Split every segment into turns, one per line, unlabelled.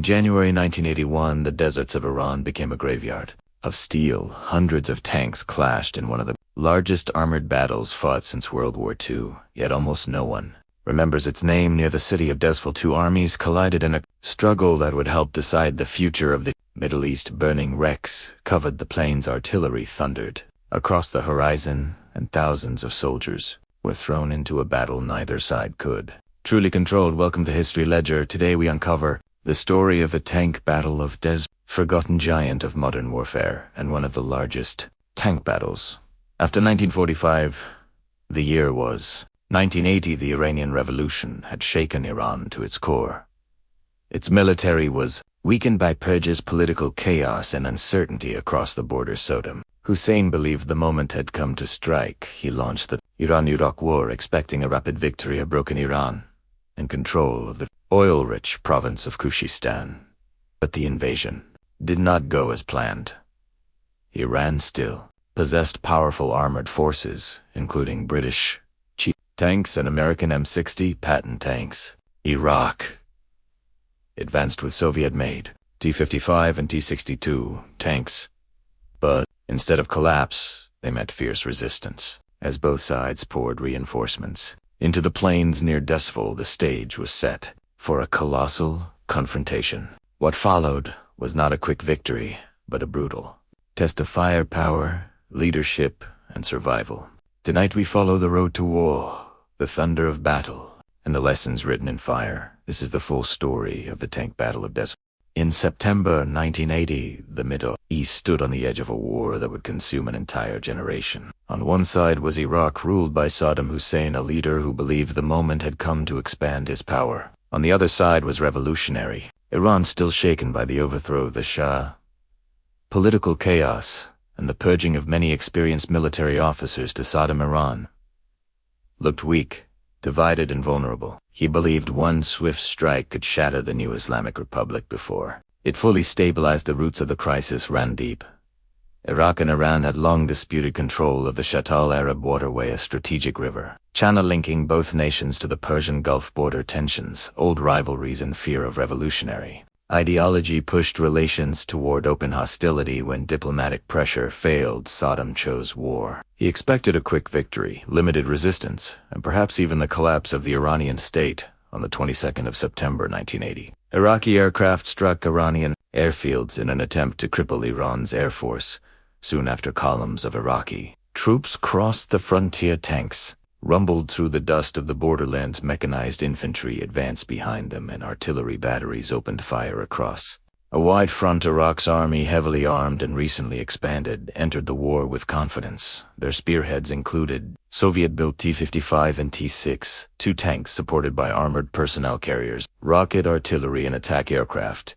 In January 1981, the deserts of Iran became a graveyard of steel. Hundreds of tanks clashed in one of the largest armored battles fought since World War II, yet almost no one remembers its name. Near the city of Dezful, two armies collided in a struggle that would help decide the future of the Middle East. Burning wrecks covered the plains, artillery thundered across the horizon, and thousands of soldiers were thrown into a battle neither side could truly control. Welcome to History Ledger. Today we uncover the story of the Tank Battle of Dezful, forgotten giant of modern warfare and one of the largest tank battles. After 1945, the year was 1980. The Iranian Revolution had shaken Iran to its core. Its military was weakened by purges, political chaos, and uncertainty across the border. Saddam Hussein believed the moment had come to strike. He launched the Iran-Iraq War, expecting a rapid victory, a broken Iran, and control of the oil-rich province of Khuzestan. But the invasion did not go as planned. Iran still possessed powerful armored forces, including British tanks and American M60 patent tanks. Iraq advanced with Soviet-made T-55 and T-62 tanks, but instead of collapse, they met fierce resistance. As both sides poured reinforcements into the plains near Dezful, the stage was set for a colossal confrontation. What followed was not a quick victory, but a brutal test of firepower, leadership, and survival. Tonight we follow the road to war, the thunder of battle, and the lessons written in fire. This is the full story of the Tank Battle of Dezful. In September 1980, the Middle East stood on the edge of a war that would consume an entire generation. On one side was Iraq, ruled by Saddam Hussein, a leader who believed the moment had come to expand his power. On the other side was revolutionary Iran, still shaken by the overthrow of the Shah. Political chaos and the purging of many experienced military officers to Saddam Iran looked weak, divided, and vulnerable. He believed one swift strike could shatter the new Islamic Republic before it fully stabilized. The roots of the crisis ran deep. Iraq and Iran had long disputed control of the Shatt al-Arab waterway, a strategic river channel linking both nations to the Persian Gulf. Border tensions, old rivalries, and fear of revolutionary ideology pushed relations toward open hostility. When diplomatic pressure failed, Saddam chose war. He expected a quick victory, limited resistance, and perhaps even the collapse of the Iranian state. On the 22nd of September 1980, Iraqi aircraft struck Iranian airfields in an attempt to cripple Iran's air force. Soon after, columns of Iraqi troops crossed the frontier. Tanks rumbled through the dust of the borderlands. Mechanized infantry advanced behind them, and artillery batteries opened fire across a wide front. Iraq's army, heavily armed and recently expanded, entered the war with confidence. Their spearheads included Soviet-built T-55 and T-62 tanks supported by armored personnel carriers, rocket artillery, and attack aircraft.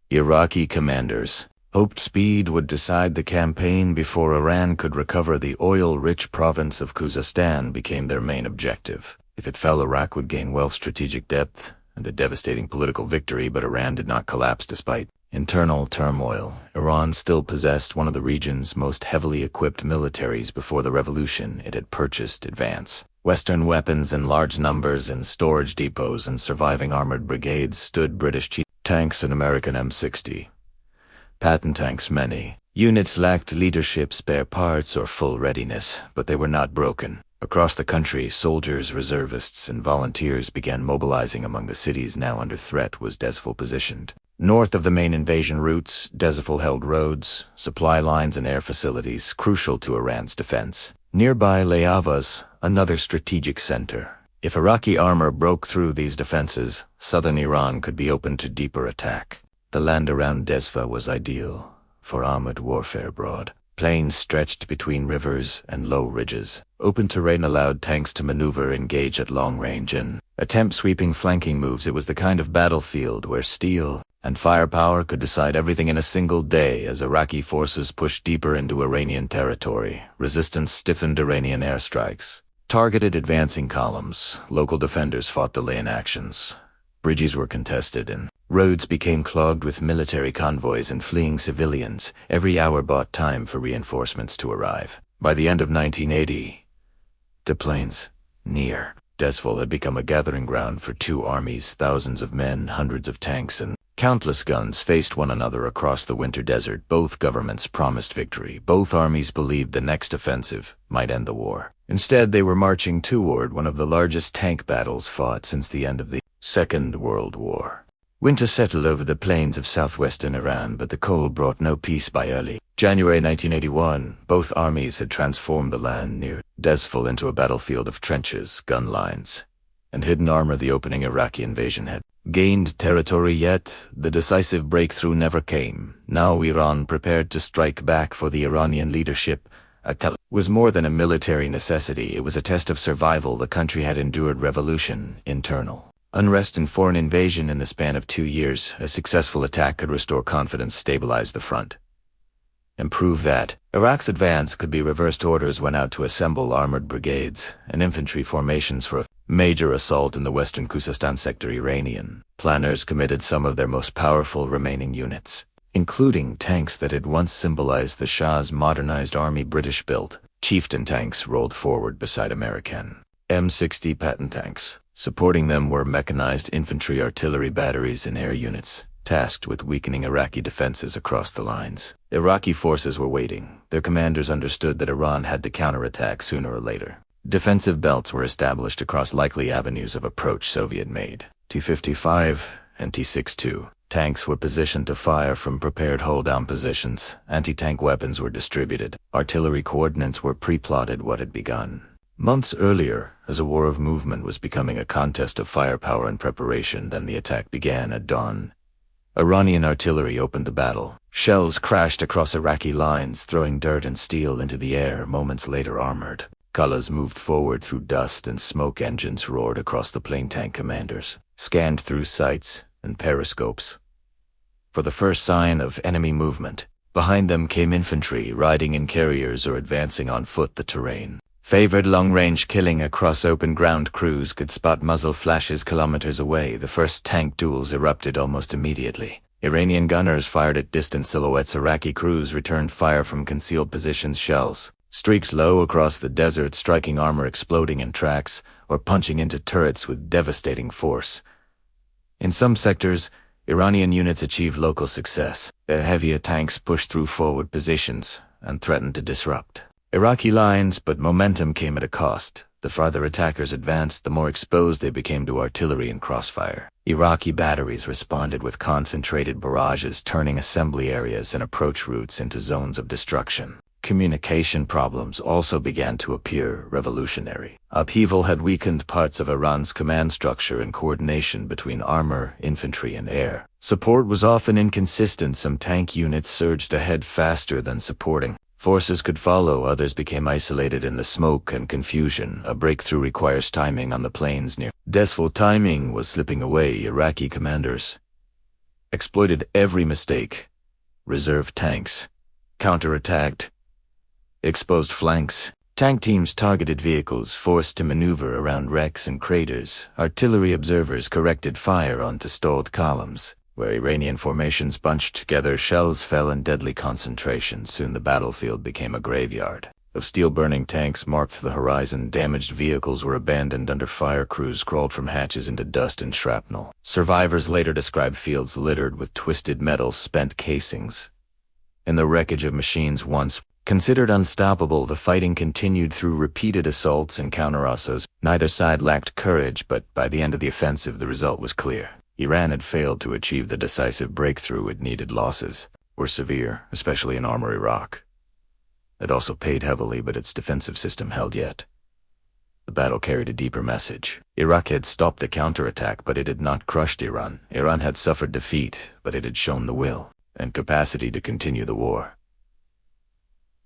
Iraqi commanders hoped speed would decide the campaign before Iran could recover. The oil-rich province of Khuzestan became their main objective. If it fell, Iraq would gain wealth, strategic depth, and a devastating political victory. But Iran did not collapse despite internal turmoil. Iran still possessed one of the region's most heavily equipped militaries. Before the revolution, it had purchased advanced Western weapons in large numbers in storage depots, and surviving armored brigades stood British tanks and American M60 patent tanks. Many units lacked leadership, spare parts, or full readiness, but they were not broken. Across the country, soldiers, reservists, and volunteers began mobilizing. Among the cities now under threat was Dezful. Positioned north of the main invasion routes, Dezful held roads, supply lines, and air facilities crucial to Iran's defense. Nearby lay Avaz, another strategic center. If Iraqi armor broke through these defenses, southern Iran could be open to deeper attack. The land around Dezful was ideal for armored warfare. Broad plains stretched between rivers and low ridges. Open terrain allowed tanks to maneuver, engage at long range, and attempt sweeping flanking moves. It was the kind of battlefield where steel and firepower could decide everything in a single day. As Iraqi forces pushed deeper into Iranian territory, resistance stiffened. Iranian airstrikes targeted advancing columns. Local defenders fought delay in actions. Bridges were contested, and roads became clogged with military convoys and fleeing civilians. Every hour bought time for reinforcements to arrive. By the end of 1980, the plains near Dezful had become a gathering ground for two armies, thousands of men, hundreds of tanks, and Countless guns faced one another across the winter desert. Both governments promised victory. Both armies believed the next offensive might end the war. Instead, they were marching toward one of the largest tank battles fought since the end of the Second World War. Winter settled over the plains of southwestern Iran, but the cold brought no peace. By early January 1981, both armies had transformed the land near Dezful into a battlefield of trenches, gun lines, and hidden armor. The opening Iraqi invasion had gained territory, yet the decisive breakthrough never came. Now Iran prepared to strike back. For the Iranian leadership, was more than a military necessity. It was a test of survival. The country had endured revolution, internal unrest, and foreign invasion in the span of 2 years. A successful attack could restore confidence, stabilize the front, and prove that Iraq's advance could be reversed. Orders went out to assemble armored brigades and infantry formations for a major assault in the western Khuzestan sector. Iranian planners committed some of their most powerful remaining units, including tanks that had once symbolized the Shah's modernized army. British-built Chieftain tanks rolled forward beside American M60 Patton tanks. Supporting them were mechanized infantry, artillery batteries, and air units, tasked with weakening Iraqi defenses across the lines. Iraqi forces were waiting. Their commanders understood that Iran had to counterattack sooner or later. Defensive belts were established across likely avenues of approach. Soviet-made T-55 and T-62 tanks were positioned to fire from prepared hold-down positions. Anti-tank weapons were distributed. Artillery coordinates were pre-plotted. What had begun months earlier as a war of movement was becoming a contest of firepower and preparation. Then the attack began at dawn. Iranian artillery opened the battle. Shells crashed across Iraqi lines, throwing dirt and steel into the air. Moments later, armored colors moved forward through dust and smoke. Engines roared across the plain. Tank commanders scanned through sights and periscopes for the first sign of enemy movement. Behind them came infantry, riding in carriers or advancing on foot. The terrain favored long-range killing. Across open ground, crews could spot muzzle flashes kilometers away. The first tank duels erupted almost immediately. Iranian gunners fired at distant silhouettes. Iraqi crews returned fire from concealed positions. Shells streaked low across the desert, striking armor, exploding in tracks, or punching into turrets with devastating force. In some sectors, Iranian units achieved local success. Their heavier tanks pushed through forward positions and threatened to disrupt Iraqi lines, but momentum came at a cost. The farther attackers advanced, the more exposed they became to artillery and crossfire. Iraqi batteries responded with concentrated barrages, turning assembly areas and approach routes into zones of destruction. Communication problems also began to appear. Revolutionary upheaval had weakened parts of Iran's command structure, and coordination between armor, infantry, and air support was often inconsistent. Some tank units surged ahead faster than supporting forces could follow. Others became isolated in the smoke and confusion. A breakthrough requires timing. On the plains near Dezful, timing was slipping away. Iraqi commanders exploited every mistake. Reserve tanks counterattacked, exposed flanks. Tank teams targeted vehicles, forced to maneuver around wrecks and craters. Artillery observers corrected fire onto stalled columns. Where Iranian formations bunched together, shells fell in deadly concentrations. Soon the battlefield became a graveyard of steel-burning tanks marked the horizon. Damaged vehicles were abandoned under fire. Crews crawled from hatches into dust and shrapnel. Survivors later described fields littered with twisted metal, spent casings. In the wreckage of machines once considered unstoppable, the fighting continued through repeated assaults and counterassaults. Neither side lacked courage, but by the end of the offensive, the result was clear. Iran had failed to achieve the decisive breakthrough it needed. Losses were severe, especially in armor. Iraq it also paid heavily, but its defensive system held yet. The battle carried a deeper message. Iraq had stopped the counterattack, but it had not crushed Iran. Iran had suffered defeat, but it had shown the will and capacity to continue the war.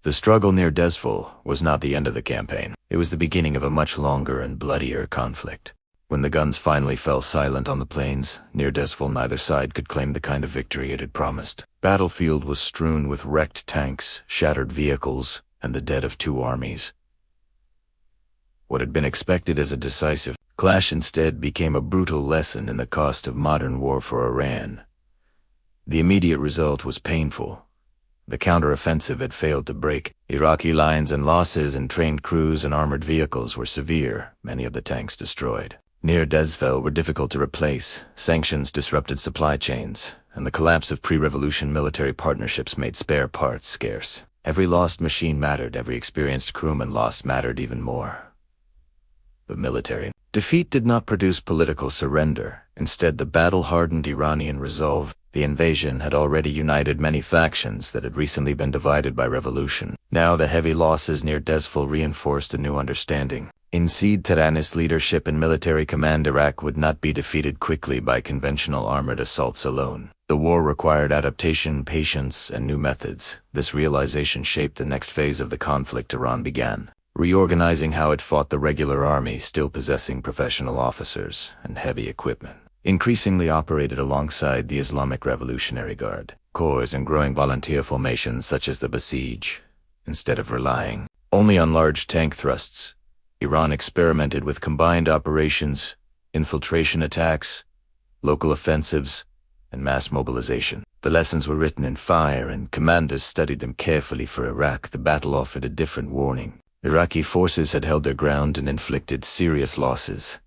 The struggle near Dezful was not the end of the campaign. It was the beginning of a much longer and bloodier conflict. When the guns finally fell silent on the plains near Dezful, neither side could claim the kind of victory it had promised. Battlefield was strewn with wrecked tanks, shattered vehicles, and the dead of two armies. What had been expected as a decisive clash instead became a brutal lesson in the cost of modern war for Iran. The immediate result was painful. The counteroffensive had failed to break Iraqi lines, and losses in trained crews and armored vehicles were severe, many of the tanks destroyed. near Dezful were difficult to replace, sanctions disrupted supply chains, and the collapse of pre-revolution military partnerships made spare parts scarce. Every lost machine mattered, every experienced crewman lost mattered even more. But military defeat did not produce political surrender. Instead, the battle-hardened Iranian resolve. The invasion had already united many factions that had recently been divided by revolution. Now the heavy losses near Dezful reinforced a new understanding. In Said Tehran's leadership and military command, Iraq would not be defeated quickly by conventional armored assaults alone. The war required adaptation, patience, and new methods. This realization shaped the next phase of the conflict Iran began, reorganizing how it fought the regular army, still possessing professional officers and heavy equipment, increasingly operated alongside the Islamic Revolutionary Guard, corps and growing volunteer formations such as the Besiege. Instead of relying only on large tank thrusts, Iran experimented with combined operations, infiltration attacks, local offensives, and mass mobilization. The lessons were written in fire, and commanders studied them carefully for Iraq. The battle offered a different warning. Iraqi forces had held their ground and inflicted serious losses,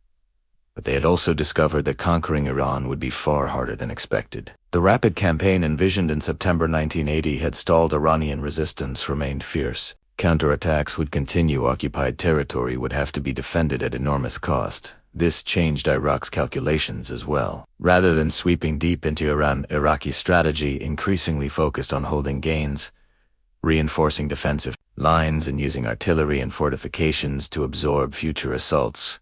but they had also discovered that conquering Iran would be far harder than expected. The rapid campaign envisioned in September 1980 had stalled. Iranian resistance remained fierce. Counterattacks would continue. Occupied territory would have to be defended at enormous cost. This changed Iraq's calculations as well. Rather than sweeping deep into Iran, Iraqi strategy increasingly focused on holding gains, reinforcing defensive lines, and using artillery and fortifications to absorb future assaults.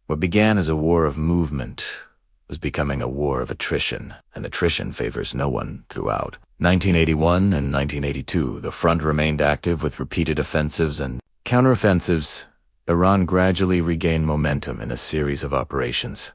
What began as a war of movement was becoming a war of attrition, and attrition favors no one throughout 1981 and 1982. The front remained active with repeated offensives and counteroffensives. Iran gradually regained momentum in a series of operations.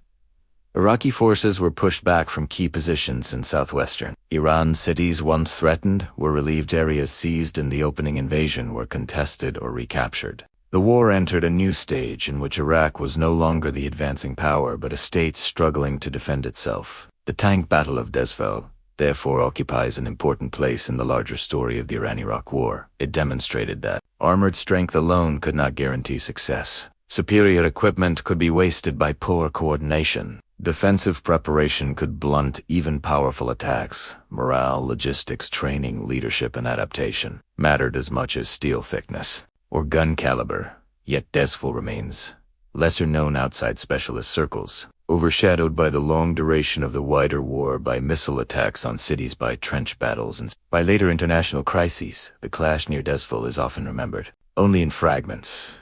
Iraqi forces were pushed back from key positions in southwestern Iran. Cities once threatened were relieved. Areas seized in the opening invasion were contested or recaptured. The war entered a new stage in which Iraq was no longer the advancing power but a state struggling to defend itself. The Tank Battle of Dezful, therefore, occupies an important place in the larger story of the Iran-Iraq War. It demonstrated that armored strength alone could not guarantee success. Superior equipment could be wasted by poor coordination. Defensive preparation could blunt even powerful attacks. Morale, logistics, training, leadership, and adaptation mattered as much as steel thickness or gun caliber. Yet Dezful remains lesser known outside specialist circles, overshadowed by the long duration of the wider war, by missile attacks on cities, by trench battles, and by later international crises. The clash near Dezful is often remembered only in fragments,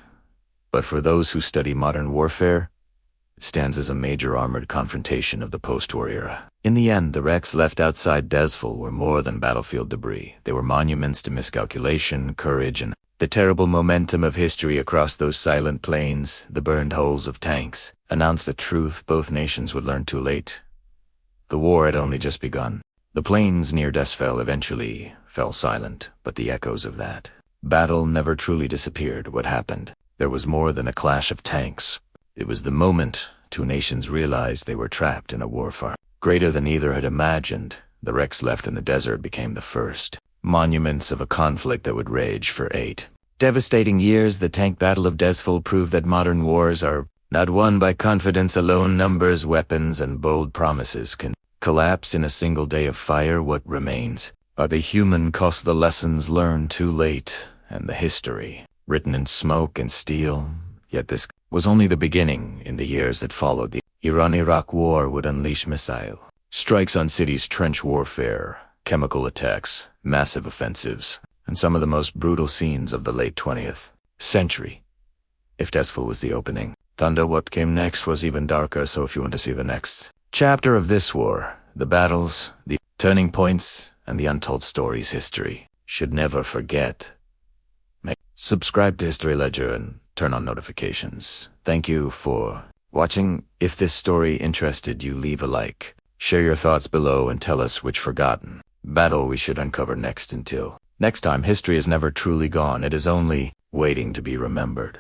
but for those who study modern warfare, it stands as a major armored confrontation of the post-war era. In the end, the wrecks left outside Dezful were more than battlefield debris. They were monuments to miscalculation, courage, and the terrible momentum of history. Across those silent plains, the burned hulls of tanks announced the truth both nations would learn too late. The war had only just begun. The plains near Dezful eventually fell silent, but the echoes of that battle never truly disappeared. What happened? There was more than a clash of tanks. It was the moment two nations realized they were trapped in a war far greater than either had imagined. The wrecks left in the desert became the first monuments of a conflict that would rage for 8 devastating years. The Tank Battle of Dezful proved that modern wars are not won by confidence alone. Numbers, weapons, and bold promises can collapse in a single day of fire. What remains are the human costs, the lessons learned too late, and the history written in smoke and steel. Yet this was only the beginning. In the years that followed, the Iran-Iraq War would unleash missile strikes on cities, trench warfare, chemical attacks, massive offensives, and some of the most brutal scenes of the late 20th century. If Dezful was the opening, thunder, what came next was even darker. So if you want to see the next chapter of this war, the battles, the turning points, and the untold stories history should never forget, subscribe to History Ledger and turn on notifications. Thank you for watching. If this story interested you, leave a like, share your thoughts below, and tell us which forgotten battle we should uncover next. Until next time, history is never truly gone. It is only waiting to be remembered.